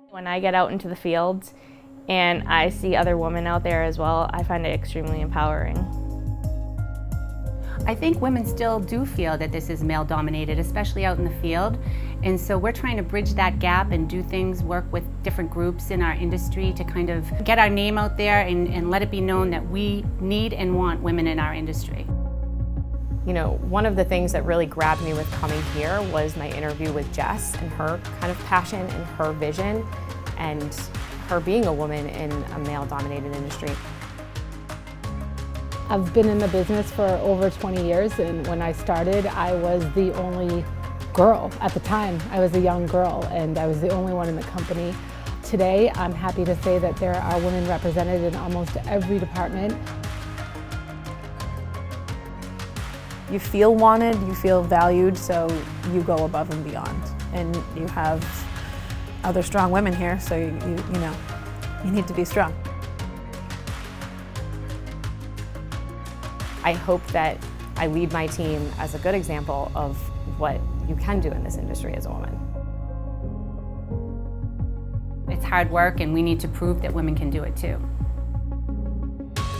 When I get out into the fields and I see other women out there as well, I find it extremely empowering. I think women still do feel that this is male-dominated, especially out in the field. And so we're trying to bridge that gap and do things, work with different groups in our industry to kind of get our name out there and let it be known that we need and want women in our industry. You know, one of the things that really grabbed me with coming here was my interview with Jess and her kind of passion and her vision and her being a woman in a male-dominated industry. I've been in the business for over 20 years, and when I started, I was the only girl at the time. I was a young girl, and I was the only one in the company. Today, I'm happy to say that there are women represented in almost every department. You feel wanted, you feel valued, so you go above and beyond. And you have other strong women here, so you know, you need to be strong. I hope that I lead my team as a good example of what you can do in this industry as a woman. It's hard work, and we need to prove that women can do it too.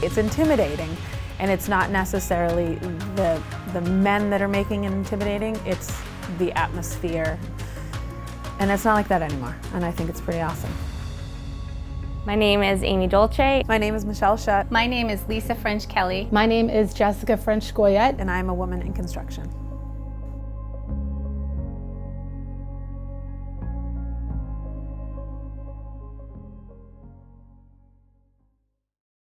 It's intimidating, and it's not necessarily the men that are making it intimidating, it's the atmosphere. And it's not like that anymore, and I think it's pretty awesome. My name is Amy Dolce. My name is Michelle Shutt. My name is Lisa French Kelley. My name is Jessica French-Goyette. And I'm a woman in construction.